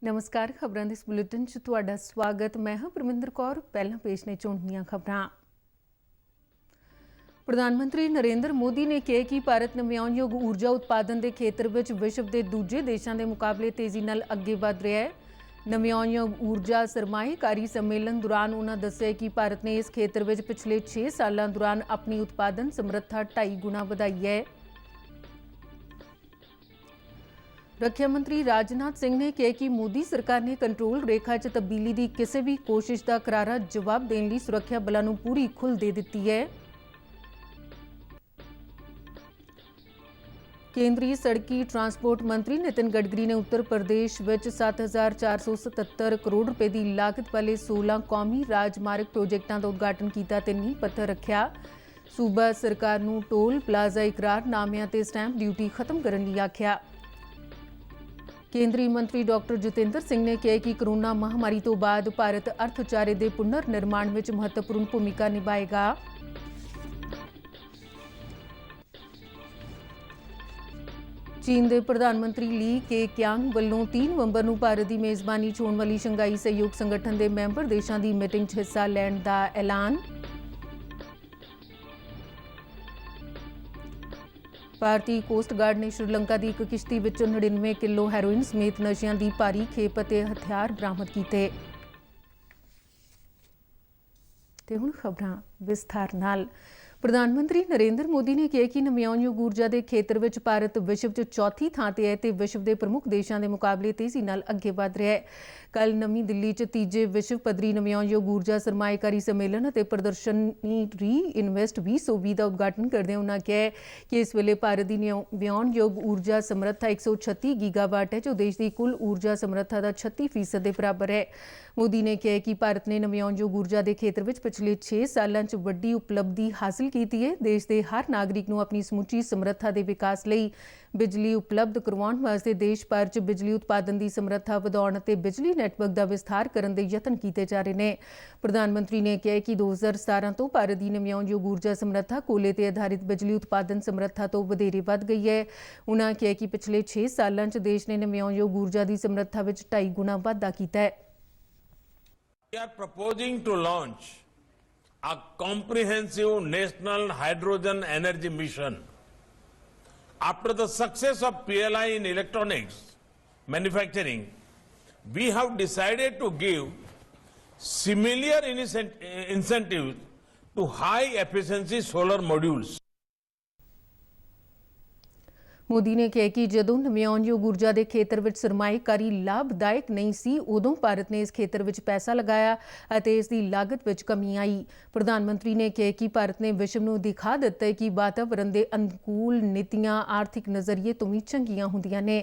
नमस्कार। खबरों के इस बुलेटिन च तुहाडा स्वागत। मैं हाँ परमिंदर कौर। पहला पेश ने चोण दीआं खबरां। प्रधानमंत्री नरेंद्र मोदी ने कहा कि भारत नविਆਉਣਯੋਗ ऊर्जा उत्पादन के खेत्र में विश्व के दूजे देशों के मुकाबले तेजी नाल अगे वध रहा है। नविਆਉਣਯੋਗ ऊर्जा सरमाएकारी सम्मेलन दौरान उन्होंने दस्सिया कि भारत ने इस खेत्र में पिछले 6 सालों दौरान अपनी उत्पादन समर्था 2.5 गुना वधाई है। रक्षा मंत्री राजनाथ सिंह ने कहा कि मोदी सरकार ने कंट्रोल रेखा च तब्दीली की किसी भी कोशिश का करारा जवाब देने लई सुरक्षा बलों को पूरी खुल दे दी है। केंद्रीय सड़की ट्रांसपोर्ट मंत्री नितिन गडकरी ने उत्तर प्रदेश में 7,477 करोड़ रुपए की लागत वाले 16 कौमी राजमार्ग प्रोजेक्टों का उद्घाटन किया ते नींह पत्थर रखा। सूबा सरकार नूं टोल प्लाजा इकरारनामिਆਂ ते स्टैंप ड्यूटी खत्म करने लई आख्या। केंद्रीय मंत्री डॉक्टर जितेंद्र सिंह ने कहा कि कोरोना महामारी तो बाद भारत अर्थचारे के पुनर निर्माण में महत्वपूर्ण भूमिका निभाएगा। चीन के प्रधानमंत्री ली केक्यांग वालों 3 नवंबर को भारत की मेज़बानी च होने वाली शंघाई सहयोग संगठन के मैंबर देशों की मीटिंग में हिस्सा लैण का ऐलान। भारतीय कोस्ट गार्ड ने श्रीलंका की एक किश्ती में 99 किलो हैरोइन समेत नशियां की भारी खेप और हथियार बरामद किए। ते हुण खबरां विस्तार नाल। प्रधानमंत्री नरेंद्र मोदी ने कहा कि नविਆਉਣਯੋਗ ऊर्जा के खेत्र में भारत विश्व च चौथी थां ते है ते विश्व के प्रमुख देशों के मुकाबले तेजी नाल अगे वध रहा है। कल नवीं दिल्ली च तीजे विश्व पद्धरी नविਆਉਣਯੋਗ ऊर्जा सरमाएकारी सम्मेलन और प्रदर्शनी री इन्वेस्ट 2020 का उद्घाटन करदे उन्होंने कहा कि इस वेले भारत की नविਆਉਣਯੋਗ ऊर्जा समर्था 136 गीगावाट है जो देश की कुल ऊर्जा समर्था का 36% के बराबर है। मोदी ने कहा कि भारत ने नविਆਉਣਯੋਗ ऊर्जा के खेत्र में पिछले 6 सालों च वड्डी उपलब्धि हासिल की है। देश के हर नागरिक को अपनी समुची समर्था के विकास लई बिजली उपलब्ध करवाउण वास्ते देश भर च बिजली उत्पादन की समर्था वधाउण ते बिजली नैटवर्क का विस्तार करने के यतन किए जा रहे हैं। प्रधानमंत्री ने कहा कि 2017 तो भारत की नविਆਉਣਯੋਗ ऊर्जा समर्था कोले ते आधारित बिजली उत्पादन समर्था तो वधेरे वध गई है। उन्होंने कहा कि पिछले 6 सालों च देश ने नविਆਉਣਯੋਗ ऊर्जा की समर्था में 2.5 गुना वाधा किया है। We are proposing to launch a comprehensive national hydrogen energy mission. After the success of PLI in electronics manufacturing, we have decided to give similar incentives to high efficiency solar modules. Modi ने कहा कि जदों नविਆਉਣਯੋਗ ऊर्जा के खेत्र में सरमाएकारी लाभदायक नहीं सी उदों भारत ने इस खेत्र में पैसा लगाया और इसकी लागत में कमी आई। प्रधानमंत्री ने कहा कि भारत ने विश्व को दिखा दिता है कि वातावरण के अनुकूल नीतियां आर्थिक नज़रिए तो भी चंगियां होंदियां ने।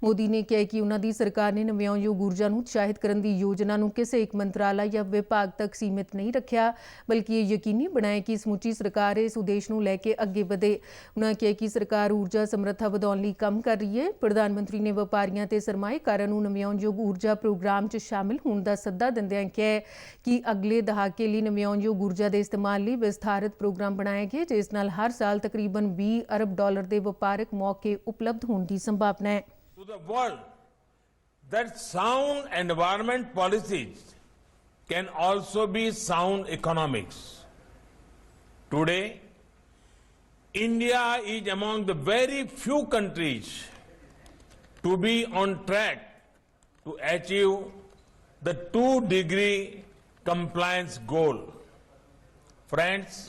मोदी ने कहा कि उन्होंने सरकार ने नविਆਉਣਯੋਗ ऊर्जा को उत्साहित करने की योजना को किसी एक मंत्रालय या विभाग तक सीमित नहीं रखा बल्कि ये यकीनी बनाया कि समूची सरकार इस उद्देश्य को लैके अगे बढ़े। उन्होंने कहा कि सरकार ऊर्जा समर्था ਵਧਾਉਣ ਲਈ ਕੰਮ कर रही है। प्रधानमंत्री ने व्यापारियों ते सरमाएकारां नूं नविਆਉਣਯੋਗ ऊर्जा प्रोग्राम च शामिल होने का सੱਦਾ दिंदिਆਂ कहा कि अगले दहाके लिए नविਆਉਣਯੋਗ ऊर्जा के इस्तेमाल लिए विस्तारित प्रोग्राम बनाए गए जिस नाल हर साल तकरीबन $20 अरब के व्यापारिक मौके उपलब्ध होने की संभावना है। To the world that sound environment policies can also be sound economics. Today, India is among the very few countries to be on track to achieve the 2-degree compliance goal. Friends,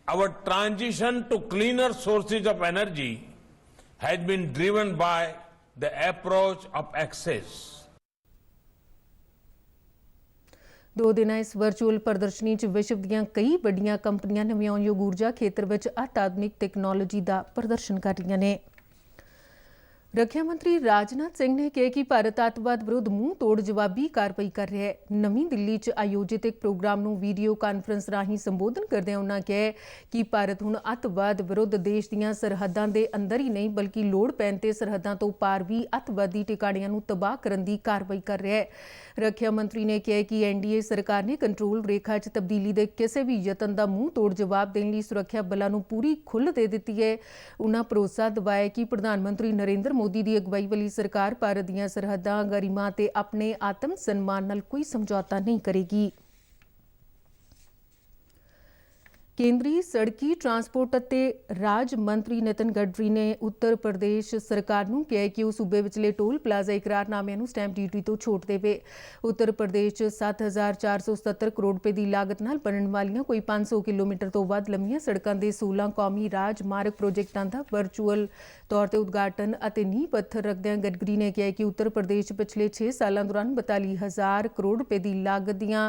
our transition to cleaner sources of energy has been driven by the approach of access. 2 दिन इस virtual प्रदर्शनी च विश्व दीयां कई वड्डियां कंपनियां नविਆਉਣਯੋਗ ऊर्जा खेत्र में अत्याधुनिक तकनोलॉजी का प्रदर्शन कर रही ने। रक्षा मंत्री राजनाथ सिंह ने कहा कि भारत अतवाद विरुद्ध मूंह तोड़ जवाबी कार्रवाई कर रहा है। नवीं दिल्ली च आयोजित एक प्रोग्राम में वीडियो कानफ्रेंस राही संबोधन करदे उन्होंने कहा कि भारत हुण अतवाद विरुद्ध देश दीयां सरहदां दे अंदर ही नहीं बल्कि लोड़ पैण ते सरहदां तो पार भी अतवादी ठिकाणियां नूं तबाह करन दी कार्रवाई कर रहा है। रक्षा मंत्री ने कहा कि एनडीए सरकार ने कंट्रोल रेखा च तब्दीली के किसी भी यतन का मूंह तोड़ जवाब देने लई सुरक्षा बलों नूं पूरी खुल्ल दे दी है। उन्होंने भरोसा दिवाया कि प्रधानमंत्री नरेंद्र मोदी ਮੋਦੀ ਦੀ ਅਗਵਾਈ ਵਾਲੀ ਸਰਕਾਰ ਭਾਰਤ ਦੀਆਂ ਸਰਹੱਦਾਂ, ਗਰਿਮਾ ਤੇ ਆਪਣੇ ਆਤਮ ਸਨਮਾਨ ਨਾਲ ਕੋਈ ਸਮਝੌਤਾ ਨਹੀਂ ਕਰੇਗੀ। ਕੇਂਦਰੀ ਸੜਕੀ ਟਰਾਂਸਪੋਰਟ ਅਤੇ ਰਾਜ ਮੰਤਰੀ ਨਿਤਿਨ ਗਡਕਰੀ ਨੇ ਉੱਤਰ ਪ੍ਰਦੇਸ਼ ਸਰਕਾਰ ਨੂੰ ਕਿਹਾ ਕਿ ਉਹ ਸੂਬੇ ਵਿਚਲੇ ਟੋਲ ਪਲਾਜ਼ਾ ਇਕਰਾਰਨਾਮਿਆਂ ਨੂੰ ਸਟੈਂਪ ਡਿਊਟੀ ਤੋਂ ਛੋਟ ਦੇਵੇ। ਉੱਤਰ ਪ੍ਰਦੇਸ਼ 'ਚ 7,477 ਕਰੋੜ ਰੁਪਏ ਦੀ ਲਾਗਤ ਨਾਲ ਬਣਨ ਵਾਲੀਆਂ ਕੋਈ 500 ਕਿਲੋਮੀਟਰ ਤੋਂ ਵੱਧ ਲੰਮੀਆਂ ਸੜਕਾਂ ਦੇ 16 ਕੌਮੀ ਰਾਜ ਮਾਰਗ ਪ੍ਰੋਜੈਕਟਾਂ ਦਾ ਵਰਚੁਅਲ ਤੌਰ ਤੇ ਉਦਘਾਟਨ ਅਤੇ ਨੀਂਹ ਪੱਥਰ ਰੱਖਦਿਆਂ ਗਡਕਰੀ ਨੇ ਕਿਹਾ ਕਿ ਉੱਤਰ ਪ੍ਰਦੇਸ਼ 'ਚ ਪਿਛਲੇ 6 ਸਾਲਾਂ ਦੌਰਾਨ 42,000 ਕਰੋੜ ਰੁਪਏ ਦੀ ਲਾਗਤ ਦੀਆਂ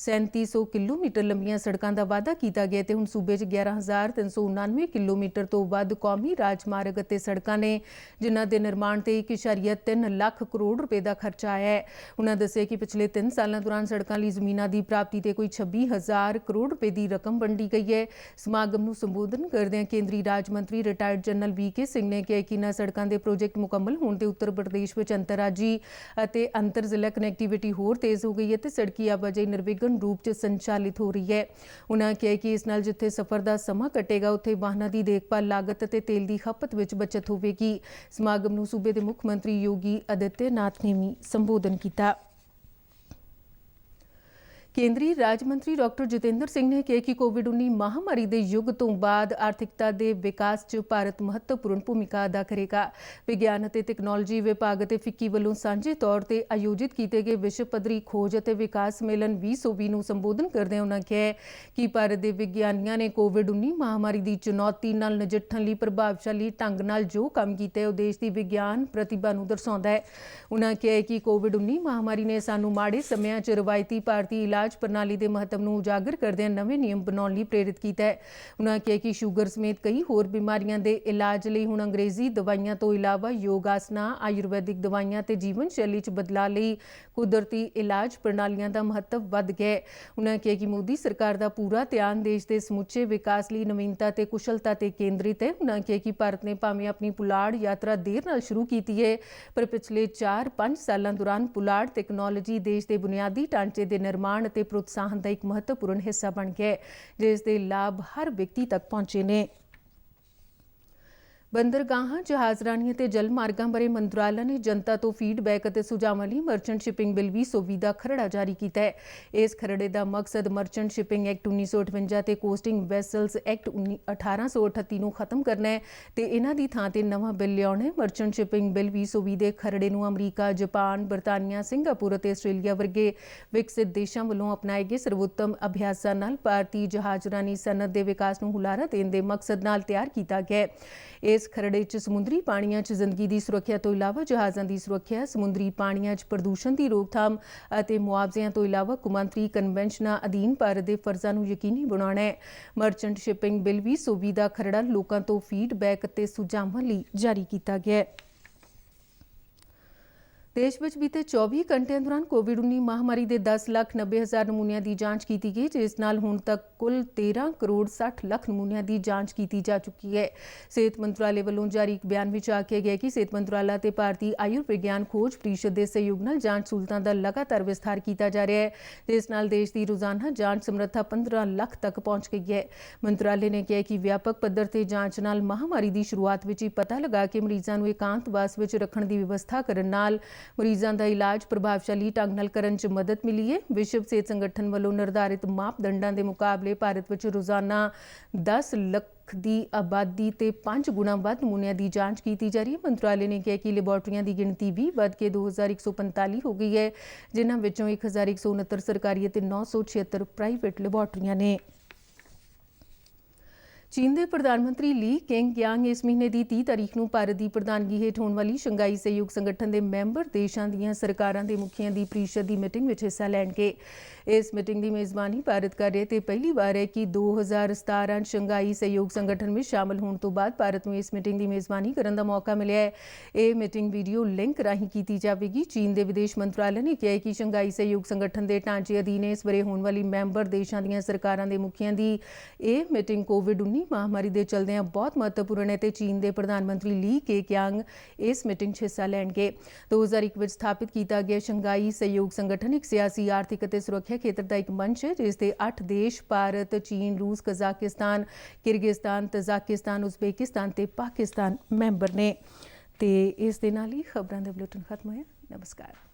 3700 ਕਿਲੋਮੀਟਰ ਲੰਮੀਆਂ ਸੜਕਾਂ ਦਾ ਵਾਅਦਾ ਕੀਤਾ ਗਿਆ ਤੇ ਹੁਣ ਸੂਬੇ 'ਚ 11,399 ਕਿਲੋਮੀਟਰ ਤੋਂ ਵੱਧ ਕੌਮੀ ਰਾਜਮਾਰਗ ਅਤੇ ਸੜਕਾਂ ਨੇ, ਜਿਨ੍ਹਾਂ ਦੇ ਨਿਰਮਾਣ ਤੇ 1.3 ਲੱਖ ਕਰੋੜ ਰੁਪਏ ਦਾ ਖਰਚਾ ਆਇਆ ਹੈ। ਉਨ੍ਹਾਂ ਦੱਸਿਆ ਕਿ ਪਿਛਲੇ 3 ਸਾਲਾਂ ਦੌਰਾਨ ਸੜਕਾਂ ਲਈ ਜ਼ਮੀਨਾਂ ਦੀ ਪ੍ਰਾਪਤੀ ਤੇ ਕੋਈ 26,000 ਕਰੋੜ ਰੁਪਏ ਦੀ ਰਕਮ ਵੰਡੀ ਗਈ ਹੈ। ਸਮਾਗਮ ਨੂੰ ਸੰਬੋਧਨ ਕਰਦਿਆਂ ਕੇਂਦਰੀ ਰਾਜ ਮੰਤਰੀ ਰਿਟਾਇਰਡ ਜਨਰਲ VK ਸਿੰਘ ਨੇ ਕਿਹਾ ਕਿ ਇਨ੍ਹਾਂ ਸੜਕਾਂ ਦੇ ਪ੍ਰੋਜੈਕਟ ਮੁਕੰਮਲ ਹੋਣ ਤੇ ਉੱਤਰ ਪ੍ਰਦੇਸ਼ ਵਿੱਚ ਅੰਤਰਰਾਜੀ ਅਤੇ ਅੰਤਰ ਜ਼ਿਲ੍ਹਾ ਕਨੈਕਟੀਵਿਟੀ ਹੋਰ ਤੇਜ਼ ਹੋ ਗਈ ਹੈ ਤੇ ਸੜਕੀ ਆਵਾਜਾਈ ਨਿਰਵਿਘਨ ਰੂਪ 'ਚ ਸੰਚਾਲਿਤ ਹੋ ਰਹੀ ਹੈ। ਉਨ੍ਹਾਂ ਕਿਹਾ ਕਿ ਇਸ ਨਾਲ ਜਿੱਥੇ ਸਫ਼ਰ ਦਾ ਸਮਾਂ ਘਟੇਗਾ ਉੱਥੇ ਵਾਹਨਾਂ ਦੀ ਦੇਖਭਾਲ ਲਾਗਤ ਅਤੇ ਤੇਲ ਦੀ ਖਪਤ ਵਿੱਚ ਬਚਤ ਹੋਵੇਗੀ। ਸਮਾਗਮ ਨੂੰ ਸੂਬੇ ਦੇ ਮੁੱਖ ਮੰਤਰੀ ਯੋਗੀ ਆਦਿੱਤਿਆਨਾਥ ਨੇ ਵੀ ਸੰਬੋਧਨ ਕੀਤਾ। ਕੇਂਦਰੀ ਰਾਜ ਮੰਤਰੀ ਡਾਕਟਰ ਜਤਿੰਦਰ ਸਿੰਘ ਨੇ ਕਿਹਾ ਕਿ ਕੋਵਿਡ-19 ਮਹਾਮਾਰੀ ਦੇ ਯੁੱਗ ਤੋਂ ਬਾਅਦ ਆਰਥਿਕਤਾ ਦੇ ਵਿਕਾਸ 'ਚ ਭਾਰਤ ਮਹੱਤਵਪੂਰਨ ਭੂਮਿਕਾ ਅਦਾ ਕਰੇਗਾ। ਵਿਗਿਆਨ ਅਤੇ ਤਕਨਾਲੋਜੀ ਵਿਭਾਗ ਅਤੇ ਫਿੱਕੀ ਵੱਲੋਂ ਸਾਂਝੇ ਤੌਰ ਤੇ ਆਯੋਜਿਤ ਕੀਤੇ ਗਏ ਵਿਸ਼ਵ ਪੱਧਰੀ ਖੋਜ ਅਤੇ ਵਿਕਾਸ ਸੰਮੇਲਨ 2020 ਨੂੰ ਸੰਬੋਧਨ ਕਰਦਿਆਂ ਉਨ੍ਹਾਂ ਕਿਹਾ ਕਿ ਭਾਰਤ ਦੇ ਵਿਗਿਆਨੀਆਂ ਨੇ ਕੋਵਿਡ-19 ਮਹਾਮਾਰੀ ਦੀ ਚੁਣੌਤੀ ਨਾਲ ਨਜਿੱਠਣ ਲਈ ਪ੍ਰਭਾਵਸ਼ਾਲੀ ਢੰਗ ਨਾਲ ਜੋ ਕੰਮ ਕੀਤਾ ਹੈ ਉਹ ਦੇਸ਼ ਦੀ ਵਿਗਿਆਨ ਪ੍ਰਤਿਭਾ ਨੂੰ ਦਰਸਾਉਂਦਾ ਹੈ। ਉਨ੍ਹਾਂ ਕਿਹਾ ਕਿ ਕੋਵਿਡ-19 ਮਹਾਮਾਰੀ ਨੇ ਸਾਨੂੰ ਮਾੜੇ ਸਮਿਆਂ 'ਚ ਰਵਾਇਤੀ ਭਾਰਤੀ ਇਲਾਜ ਪ੍ਰਣਾਲੀ ਦੇ ਮਹੱਤਵ ਨੂੰ ਉਜਾਗਰ ਕਰਦਿਆਂ ਨਵੇਂ ਨਿਯਮ ਬਣਾਉਣ ਲਈ ਪ੍ਰੇਰਿਤ ਕੀਤਾ ਹੈ। ਉਨ੍ਹਾਂ ਕਿਹਾ ਕਿ ਸ਼ੂਗਰ ਸਮੇਤ ਕਈ ਹੋਰ ਬਿਮਾਰੀਆਂ ਦੇ ਇਲਾਜ ਲਈ ਹੁਣ ਅੰਗਰੇਜ਼ੀ ਦਵਾਈਆਂ ਤੋਂ ਇਲਾਵਾ ਯੋਗ ਆਸਨਾਂ, ਆਯੁਰਵੈਦਿਕ ਦਵਾਈਆਂ ਤੇ ਜੀਵਨ ਸ਼ੈਲੀ 'ਚ ਬਦਲਾਅ ਲਈ ਕੁਦਰਤੀ ਇਲਾਜ ਪ੍ਰਣਾਲੀਆਂ ਦਾ ਮਹੱਤਵ ਵੱਧ ਗਿਆ ਹੈ। ਉਨ੍ਹਾਂ ਕਿਹਾ ਕਿ ਮੋਦੀ ਸਰਕਾਰ ਦਾ ਪੂਰਾ ਧਿਆਨ ਦੇਸ਼ ਦੇ ਸਮੁੱਚੇ ਵਿਕਾਸ ਲਈ ਨਵੀਨਤਾ ਤੇ ਕੁਸ਼ਲਤਾ ਤੇ ਕੇਂਦਰਿਤ ਹੈ। ਉਨ੍ਹਾਂ ਕਿਹਾ ਕਿ ਭਾਰਤ ਨੇ ਭਾਵੇਂ ਆਪਣੀ ਪੁਲਾੜ ਯਾਤਰਾ ਦੇਰ ਨਾਲ ਸ਼ੁਰੂ ਕੀਤੀ ਹੈ, ਪਰ ਪਿਛਲੇ 4-5 ਸਾਲਾਂ ਦੌਰਾਨ ਪੁਲਾੜ ਟੈਕਨੋਲੋਜੀ ਦੇਸ਼ ਦੇ ਬੁਨਿਆਦੀ ਢਾਂਚੇ ਦੇ ਨਿਰਮਾਣ ਅਤੇ ਪ੍ਰੋਤਸਾਹਨ ਦਾ ਇੱਕ ਮਹੱਤਵਪੂਰਨ ਹਿੱਸਾ ਬਣ ਗਿਆ ਹੈ, ਜਿਸ ਦੇ ਲਾਭ ਹਰ ਵਿਅਕਤੀ ਤੱਕ ਪਹੁੰਚੇ ਨੇ। ਬੰਦਰਗਾਹਾਂ, ਜਹਾਜ਼ਰਾਨੀ ਅਤੇ ਜਲ ਮਾਰਗਾਂ ਬਾਰੇ ਮੰਤਰਾਲਾ ਨੇ ਜਨਤਾ ਤੋਂ ਫੀਡਬੈਕ ਅਤੇ ਸੁਝਾਵਾਂ ਲਈ ਮਰਚੈਂਟ ਸ਼ਿਪਿੰਗ ਬਿੱਲ 2020 ਦਾ ਖਰੜਾ ਜਾਰੀ ਕੀਤਾ ਹੈ। ਇਸ ਖਰੜੇ ਦਾ ਮਕਸਦ ਮਰਚੈਂਟ ਸ਼ਿਪਿੰਗ ਐਕਟ 1958 ਤੇ ਕੋਸਟਿੰਗ ਵੈਸਲਸ ਐਕਟ 1838 ਨੂੰ ਖਤਮ ਕਰਨਾ ਹੈ ਤੇ ਇਹਨਾਂ ਦੀ ਥਾਂ ਤੇ ਨਵਾਂ ਬਿੱਲ ਲਿਆਉਣਾ ਹੈ। ਮਰਚੈਂਟ ਸ਼ਿਪਿੰਗ ਬਿੱਲ 2020 ਦੇ ਖਰੜੇ ਨੂੰ ਅਮਰੀਕਾ, ਜਾਪਾਨ, ਬਰਤਾਨੀਆ, ਸਿੰਗਾਪੁਰ ਅਤੇ ਆਸਟ੍ਰੇਲੀਆ ਵਰਗੇ ਵਿਕਸਿਤ ਦੇਸ਼ਾਂ ਵੱਲੋਂ ਅਪਣਾਏ ਗਏ ਸਰਵੋਤਮ ਅਭਿਆਸਾਂ ਨਾਲ ਭਾਰਤੀ ਜਹਾਜ਼ਰਾਨੀ ਸਨਅਤ ਦੇ ਵਿਕਾਸ ਨੂੰ ਹੁਲਾਰਾ ਦੇਣ ਦੇ ਮਕਸਦ ਨਾਲ ਤਿਆਰ ਕੀਤਾ ਗਿਆ ਹੈ। ਇਸ ਖਰੜੇ 'ਚ ਸਮੁੰਦਰੀ ਪਾਣੀਆਂ 'ਚ ਜ਼ਿੰਦਗੀ ਦੀ ਸੁਰੱਖਿਆ ਤੋਂ ਇਲਾਵਾ ਜਹਾਜ਼ਾਂ ਦੀ ਸੁਰੱਖਿਆ, ਸਮੁੰਦਰੀ ਪਾਣੀਆਂ 'ਚ ਪ੍ਰਦੂਸ਼ਣ ਦੀ ਰੋਕਥਾਮ ਅਤੇ ਮੁਆਵਜ਼ਿਆਂ ਤੋਂ ਇਲਾਵਾ ਕੌਮਾਂਤਰੀ ਕਨਵੈਨਸ਼ਨਾਂ ਅਧੀਨ ਭਾਰਤ ਦੇ ਫਰਜ਼ਾਂ ਨੂੰ ਯਕੀਨੀ ਬਣਾਉਣਾ ਹੈ। ਮਰਚੈਂਟ ਸ਼ਿਪਿੰਗ ਬਿੱਲ 2020 ਦਾ ਖਰੜਾ ਲੋਕਾਂ ਤੋਂ ਫੀਡਬੈਕ ਅਤੇ ਸੁਝਾਵਾਂ ਲਈ ਜਾਰੀ ਕੀਤਾ ਗਿਆ ਹੈ। ਦੇਸ਼ ਵਿੱਚ ਬੀਤੇ 24 ਘੰਟਿਆਂ ਦੌਰਾਨ ਕੋਵਿਡ-19 ਮਹਾਮਾਰੀ ਦੇ 10,90,000 ਨਮੂਨਿਆਂ ਦੀ ਜਾਂਚ ਕੀਤੀ ਗਈ, ਜਿਸ ਨਾਲ ਹੁਣ ਤੱਕ ਕੁੱਲ 13,60,00,000 ਨਮੂਨਿਆਂ ਦੀ ਜਾਂਚ ਕੀਤੀ ਜਾ ਚੁੱਕੀ ਹੈ। ਸਿਹਤ ਮੰਤਰਾਲੇ ਵੱਲੋਂ ਜਾਰੀ ਇੱਕ ਬਿਆਨ ਵਿੱਚ ਆਖਿਆ ਗਿਆ ਕਿ ਸਿਹਤ ਮੰਤਰਾਲਾ ਤੇ ਭਾਰਤੀ ਆਯੁਰਵਿਗਿਆਨ ਖੋਜ ਪ੍ਰੀਸ਼ਦ ਦੇ ਸਹਿਯੋਗ ਨਾਲ ਜਾਂਚ ਸਹੂਲਤਾਂ ਦਾ ਲਗਾਤਾਰ ਵਿਸਥਾਰ ਕੀਤਾ ਜਾ ਰਿਹਾ ਹੈ, ਜਿਸ ਨਾਲ ਦੇਸ਼ ਦੀ ਰੋਜ਼ਾਨਾ ਜਾਂਚ ਸਮਰੱਥਾ 15 ਲੱਖ ਤੱਕ ਪਹੁੰਚ ਗਈ ਹੈ। ਮੰਤਰਾਲੇ ਨੇ ਕਿਹਾ ਕਿ ਵਿਆਪਕ ਪੱਧਰ ਤੇ ਜਾਂਚ ਨਾਲ ਮਹਾਮਾਰੀ ਦੀ ਸ਼ੁਰੂਆਤ ਵਿੱਚ ਹੀ ਪਤਾ ਲਗਾ ਕੇ ਮਰੀਜ਼ਾਂ ਨੂੰ ਇਕਾਂਤਵਾਸ ਵਿੱਚ ਰੱਖਣ ਦੀ ਵਿਵਸਥਾ ਕਰਨ ਨਾਲ ਮਰੀਜ਼ਾਂ ਦਾ ਇਲਾਜ ਪ੍ਰਭਾਵਸ਼ਾਲੀ ਢੰਗ ਨਾਲ ਕਰਨ 'ਚ ਮਦਦ ਮਿਲੀ ਹੈ। ਵਿਸ਼ਵ ਸਿਹਤ ਸੰਗਠਨ ਵੱਲੋਂ ਨਿਰਧਾਰਿਤ ਮਾਪਦੰਡਾਂ ਦੇ ਮੁਕਾਬਲੇ ਭਾਰਤ ਵਿੱਚ ਰੋਜ਼ਾਨਾ 10 ਲੱਖ ਦੀ ਆਬਾਦੀ ਤੇ 5 ਗੁਣਾ ਵੱਧ ਨਮੂਨਿਆਂ ਦੀ ਜਾਂਚ ਕੀਤੀ ਜਾ ਰਹੀ ਹੈ। ਮੰਤਰਾਲੇ ਨੇ ਕਿਹਾ ਕਿ ਲੈਬੋਰਟਰੀਆਂ ਦੀ ਗਿਣਤੀ ਵੀ ਵੱਧ ਕੇ 2145 ਹੋ ਗਈ ਹੈ, ਜਿਨ੍ਹਾਂ ਵਿੱਚੋਂ 1169 ਸਰਕਾਰੀ ਅਤੇ 976 ਪ੍ਰਾਈਵੇਟ ਲੈਬੋਰਟਰੀਆਂ ਨੇ। ਚੀਨ ਦੇ ਪ੍ਰਧਾਨ ਮੰਤਰੀ ਲੀ ਕੈਂਗ ਯਾਂਗ ਇਸ ਮਹੀਨੇ ਦੀ 30 ਤਾਰੀਖ ਨੂੰ ਭਾਰਤ ਦੀ ਪ੍ਰਧਾਨਗੀ ਹੇਠ ਹੋਣ ਵਾਲੀ ਸ਼ੰਘਾਈ ਸਹਿਯੋਗ ਸੰਗਠਨ ਦੇ ਮੈਂਬਰ ਦੇਸ਼ਾਂ ਦੀਆਂ ਸਰਕਾਰਾਂ ਦੇ ਮੁਖੀਆਂ ਦੀ ਪ੍ਰੀਸ਼ਦ ਦੀ ਮੀਟਿੰਗ ਵਿੱਚ ਹਿੱਸਾ ਲੈਣਗੇ। ਇਸ ਮੀਟਿੰਗ ਦੀ ਮੇਜ਼ਬਾਨੀ ਭਾਰਤ ਕਰ ਰਿਹਾ ਤੇ ਪਹਿਲੀ ਵਾਰ ਹੈ ਕਿ 2017 ਸ਼ੰਘਾਈ ਸਹਿਯੋਗ ਸੰਗਠਨ ਵਿੱਚ ਸ਼ਾਮਲ ਹੋਣ ਤੋਂ ਬਾਅਦ ਭਾਰਤ ਨੂੰ ਇਸ ਮੀਟਿੰਗ ਦੀ ਮੇਜ਼ਬਾਨੀ ਕਰਨ ਦਾ ਮੌਕਾ ਮਿਲਿਆ ਹੈ। ਇਹ ਮੀਟਿੰਗ ਵੀਡੀਓ ਲਿੰਕ ਰਾਹੀਂ ਕੀਤੀ ਜਾਵੇਗੀ। ਚੀਨ ਦੇ ਵਿਦੇਸ਼ ਮੰਤਰਾਲੇ ਨੇ ਕਿਹਾ ਹੈ ਕਿ ਸ਼ੰਘਾਈ ਸਹਿਯੋਗ ਸੰਗਠਨ ਦੇ ਢਾਂਚੇ ਅਧੀਨ ਇਸ ਵਰੇ ਹੋਣ ਵਾਲੀ ਮੈਂਬਰ ਦੇਸ਼ਾਂ ਦੀਆਂ ਸਰਕਾਰਾਂ ਦੇ ਮੁਖੀਆਂ ਦੀ ਇਹ ਮੀਟਿੰਗ ਕੋਵਿਡ-19 ਮਹਾਮਾਰੀ ਦੇ ਚਲਦਿਆਂ ਬਹੁਤ ਮਹੱਤਵਪੂਰਨ ਹੈ ਤੇ ਚੀਨ ਦੇ ਪ੍ਰਧਾਨ ਮੰਤਰੀ ਲੀ ਕੇਕਿਆਂਗ ਇਸ ਮੀਟਿੰਗ 'ਚ ਹਿੱਸਾ ਲੈਣਗੇ। 2001 ਵਿੱਚ ਸਥਾਪਿਤ ਕੀਤਾ ਗਿਆ ਸ਼ੰਘਾਈ ਸਹਿਯੋਗ ਸੰਗਠਨ ਇੱਕ ਸਿਆਸੀ, ਆਰਥਿਕ ਅਤੇ ਸੁਰੱਖਿਆ ਖੇਤਰ ਦਾ ਇੱਕ ਮੰਚ ਹੈ, ਜਿਸ ਦੇ 8 ਦੇਸ਼ ਭਾਰਤ, ਚੀਨ, ਰੂਸ, ਕਜ਼ਾਕਿਸਤਾਨ, ਕਿਰਗਿਜ਼ਸਤਾਨ, ਤਜ਼ਾਕਿਸਤਾਨ, ਉਜ਼ਬੇਕਿਸਤਾਨ ਤੇ ਪਾਕਿਸਤਾਨ ਮੈਂਬਰ ਨੇ। ਤੇ ਇਸ ਦੇ ਨਾਲ ਹੀ ਖਬਰਾਂ ਦਾ ਬੁਲੇਟਿਨ ਖਤਮ ਹੋਇਆ। ਨਮਸਕਾਰ।